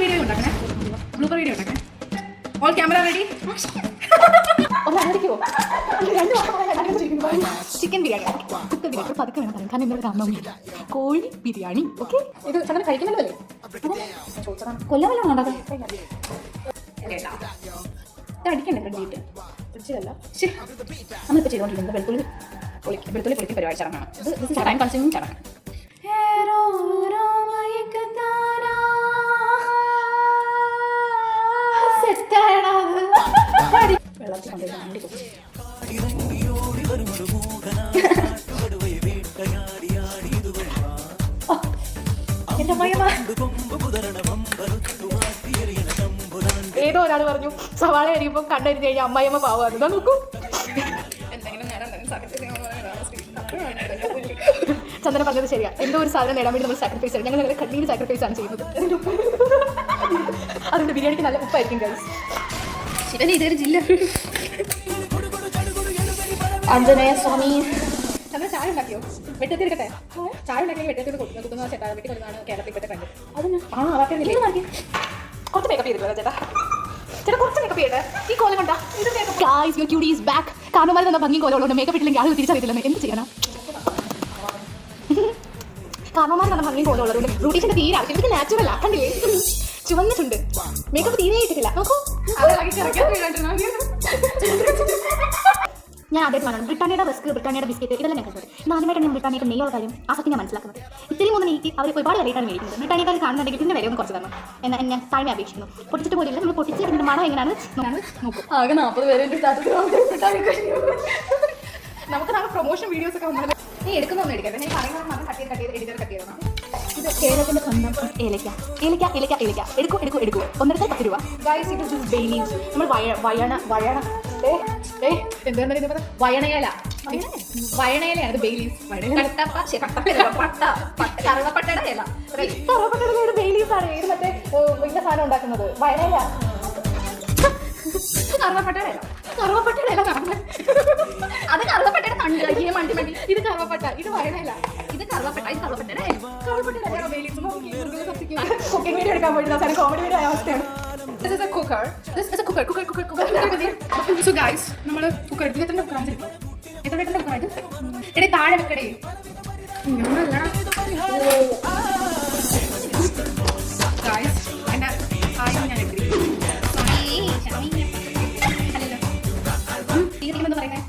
Video ഉണ്ടാക്കണേ, blooper video ഉണ്ടാക്കണേ. All camera ready. Chicken biryani, chicken biryani പതുക്കെ വേണം പറയാൻ, കാരണം ഇന്നൊരു കാണുന്നില്ല. കോഴി ബിരിയാണി. ഓക്കെ, ഇത് അങ്ങനെ കഴിക്കുന്നതല്ലേ? ചോദിച്ചതാണ്. കൊല്ലം വല്ലതും ഉണ്ടാക്കാം. ഇത് അടിക്കണ്ടേ കണ്ടിട്ട്? ഫ്രിഡ്ജിലല്ല. ശരി, നമ്മളിപ്പോൾ ചെയ്തുകൊണ്ടിരിക്കുന്നത് വെളുത്തുള്ളി പൊളിക്കുന്ന പരിപാടി ചടങ്ങാണ്. ഇത് ടൈം കൺസ്യൂമിങ് ചടങ്ങ്. വെള്ളത്തിൽ കൊണ്ടുപോയി ഏതോ ഒരാൾ പറഞ്ഞു സവാള അരിയുമ്പോൾ കണ്ടരിഞ്ഞ് കഴിഞ്ഞാൽ അമ്മായിയമ്മ പാവാണ്. നോക്കൂ, ചന്ദന പറഞ്ഞത് ശരിയാ. എന്തോ ഒരു സാധനം നേടാൻ വേണ്ടി നമ്മൾ സാക്രിഫൈസ് ആണ്. ഞങ്ങൾ കണ്ണീര് സാക്രിഫൈസ് ആണ് ചെയ്യുന്നത്. അതുകൊണ്ട് ബിരിയാണിക്ക് നല്ല ഉപ്പായിരിക്കും ഗൈസ്. ശിവന് ഇതൊരു ജില്ല. ആഞ്ജനേയ സ്വാമി. ചന്ദ്രൻ ചായ ഉണ്ടാക്കിയോ? വെട്ടത്തി എടുക്കട്ടെ. ചായ ഉണ്ടാക്കി വെട്ടത്തിൽ കുത്തുന്ന ചേട്ടാ വെട്ടി കൊടുക്കുന്നതാണ് കേരളത്തിൽ ഇപ്പോഴത്തെ കണ്ടത്. അതിന് കുറച്ച് മേക്കപ്പ് ചെയ്തിട്ടുള്ള ചേട്ടാ. ചേട്ടാ കുറച്ച് മേക്കപ്പ് ചെയ്യട്ടെ. ഈ കോലം കൊണ്ടാ കാരണന്മാർ തന്ന ഭംഗി കോലമുണ്ട്. മേക്കപ്പ് ഇട്ടില്ലെങ്കിൽ ആളുകൾ തിരിച്ചറിയത്തില്ല. എന്ത് ചെയ്യണം? കാരണന്മാർ തന്ന ഭംഗി കോലമുള്ളതുകൊണ്ട് ബ്യൂട്ടീഷ്യന്റെ തീരെ ആവശ്യം. ഇത് നാച്ചുറൽ ആക്കണ്ടില്ലേ? ചുവന്നിട്ടുണ്ട്, മേക്കപ്പ് തീരെ ഇട്ടിട്ടില്ല. നോക്കൂ, ഞാൻ ആദ്യമായിട്ടാണ് ബ്രിട്ടാനിയുടെ റസ്ക്, ബ്രിട്ടാനിയുടെ ബിസ്ക്കറ്റ് ഇതെല്ലാം ഞാൻ കണ്ടത്. ആദ്യമായിട്ടാണ് ഞാൻ ബ്രിട്ടാനിയുടെ നെയ്യുള്ള കാര്യം ആസക്തി ഞാൻ മനസ്സിലാക്കുന്നത്. ഇത്രയും ഒന്ന് നീക്കി അവർ ഒരുപാട് വിലയിട്ടാണ് മേടിക്കുന്നത്. ബ്രിട്ടാനിയക്കാർ കാണുന്നുണ്ടെങ്കിൽ ഇതിൻ്റെ വില ഒന്ന് കുറച്ച് തരണം എന്നാൽ ഞാൻ താഴ്മ അപേക്ഷിക്കുന്നു. പൊട്ടിച്ചിട്ട് പോലില്ല, നമ്മൾ പൊട്ടിച്ച് ഇതിൻ്റെ മണം എങ്ങനെയാണ് നോക്കും. ആകെ 40 പേര് നമുക്ക് നാളെ പ്രൊമോഷൻ വീഡിയോസ് ഒക്കെ വന്നത്. നീ എടുക്കുന്നൊന്നും എടുക്കട്ടെ, ഞാൻ പറയുന്നത് കട്ട് ചെയ്ത് എഡിറ്റർ കട്ട് ചെയ്യണം. ഇത് കേരളത്തിന്റെ സ്വന്തം ഏലക്ക. എടുക്കൂ. 1.5 10 രൂപ. ഗൈസ്, ഇത് ബെയിലീസ്. നമ്മൾ വയണയിലാണ്. ഇത് ബെയിലീസ്. കറുവപ്പട്ടയുടെ ഇല. കറുവപ്പട്ടയുടെ ബെയിലീസ് ആണ്. ഇത് മറ്റേ വലിയ സാധനം ഉണ്ടാക്കുന്നത് വയണയില. കറുവപ്പട്ടയുടെ ഇല. കറുവപ്പട്ടയുടെ ഇല കാണുന്നത് അത് കറുവപ്പട്ടയുടെ തണ്ട്. മണ്ടി ഇത് കറുവപ്പട്ട, ഇത് വയണയില. ഇത് കറുവപ്പട്ട, ഇത് കറുവപ്പട്ടയുടെ കുക്കിംഗ് വീഡിയോ എടുക്കാൻ പോയിട്ട് അവസാനം കോമഡി വീഡിയോ ആയ അവസ്ഥയാണ്. This is a cooker. So guys, നമ്മൾ കുക്കർ എടുത്ത് എത്ര കുക്കറാണ്? എടേ താഴെ വെക്കടേ. ഗൈസ്, എൻ്റെ ആദ്യം ഞാൻ എടുത്തിരിക്കും. എന്താ പറയുന്നത്?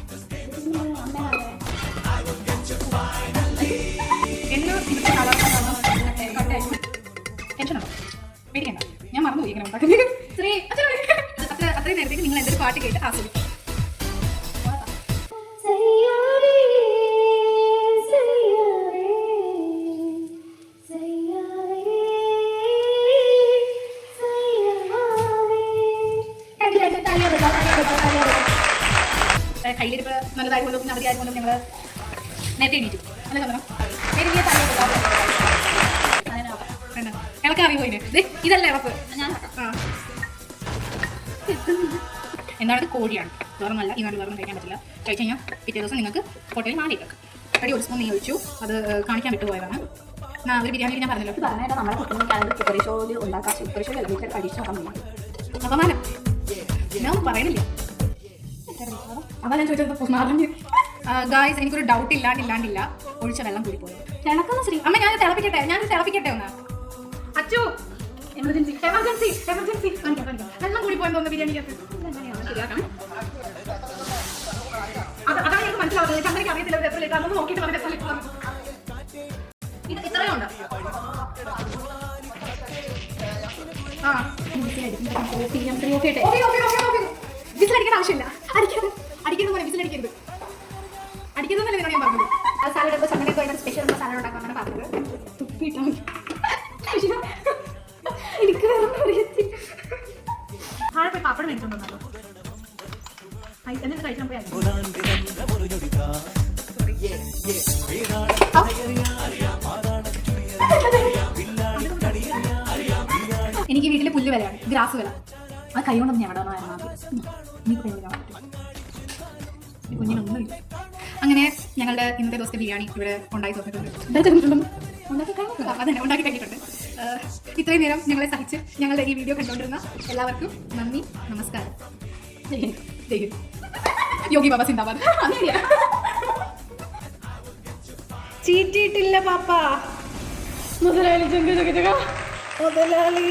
ടെൻഷനാണോ? പേടിക്കണ്ട, ഞാൻ മറന്നുപോയി ഇങ്ങനെ ഉണ്ടാക്കുന്നത്. അത്രയും നേരത്തേക്ക് നിങ്ങൾ എന്തൊരു പാട്ട് കേട്ട് ആസ്വദിക്കും. കയ്യിലിരിപ്പ് നല്ലതായതുകൊണ്ടും പിന്നെ അവധിയായതുകൊണ്ടും ഞങ്ങൾ നേരത്തെ എണീറ്റു. നല്ല ചന്ദ്രം ഇളക്കാൻ അറിയുമോ? ഇതിന് ഇതല്ല ഇളപ്പ്. എന്താണ്? കോഴിയാണ്, വേറെ നല്ല. ഈ നാട് വേറെ കഴിക്കാൻ പറ്റില്ല. കഴിച്ച് കഴിഞ്ഞാൽ പിറ്റേ ദിവസം നിങ്ങൾക്ക് ഹോട്ടലിൽ മാറിയിട്ട് അടി 1 സ്പൂൺ നെയ്യ് ഒഴിച്ചു. അത് കാണിക്കാൻ വിട്ടുപോയതാണ്. ഒരു ബിരിയാണിയിൽ ഞാൻ പറഞ്ഞല്ലോ, നമ്മളെ കുട്ടികൾക്ക് കുക്കറി ഷോയിൽ ഉണ്ടാക്കാം. കുക്കറി ഷോയിൽ അല്ലെങ്കിൽ അടിച്ചു നോക്കാൻ അപമാനം. ഞാൻ ഒന്നും പറയുന്നില്ല. അതാ ഞാൻ ചോദിച്ചത് മാറിഞ്ഞ്. ഗായ്സ്, എനിക്കൊരു ഡൗട്ട് ഇല്ലാണ്ടില്ല. ഒഴിച്ച വെള്ളം കൂടിപ്പോയി. തിളക്കുന്ന ശ്രീ അമ്മ, ഞാൻ തിളപ്പിക്കട്ടെ ഒന്ന്. അച്ചു, എമർജൻസി വെള്ളം കൂടിപ്പോയെന്ന് തോന്നുന്നു ബിരിയാണിക്കകത്ത്. ശരിയാക്കണം. അതാണ് എനിക്ക് മനസ്സിലാവുന്നത്. ചന്ദ്രയ്ക്ക് അറിയത്തില്ല എത്ര ലിറ്റർ. അതൊന്ന് നോക്കിയിട്ട് പറഞ്ഞ എത്ര ലിറ്റർ. ഇത് ഇത്രയും ഉണ്ട്. വിസിലടിക്കേണ്ട ആവശ്യമില്ല. അടിക്കുന്നത് പോലെ വിസിലടിക്കരുത്. അടിക്കുന്നതല്ലേ നിന്നോട് ഞാൻ പറഞ്ഞത്. അത് സാലഡ് എടുത്ത് ചമ്മടിയൊക്കെ സ്പെഷ്യൽ സാലഡ് ഉണ്ടാക്കാനാണ് പറഞ്ഞത്. തുപ്പിട്ടാ എനിക്ക് വേറെ അറിയത്തില്ല. താഴെ പോയി പാപ്പടം മേടിച്ചോണ്ടോ എന്നിട്ട് കഴിച്ചാൽ പോയി. എനിക്ക് വീട്ടിലെ പുല്ല് വിലയാണ്, ഗ്രാസ് വില. അത് കൈ കൊണ്ടൊന്നും ഞാൻ കുഞ്ഞിനൊന്നുമില്ല. അങ്ങനെ ഞങ്ങളുടെ ഇന്നത്തെ ദിവസത്തെ ബിരിയാണി ഇവിടെ ഉണ്ടാക്കി കഴിഞ്ഞിട്ടുണ്ട്. ഇത്രയും നേരം ഞങ്ങളെ സഹിച്ച് ഞങ്ങളുടെ ഈ വീഡിയോ കണ്ടുകൊണ്ടിരുന്ന എല്ലാവർക്കും നന്ദി, നമസ്കാരം. യോഗി ബാബ സിന്ദാബാദ്. ചീറ്റിയിട്ടില്ല പാപ്പ മുതലാളി. മുതലാളി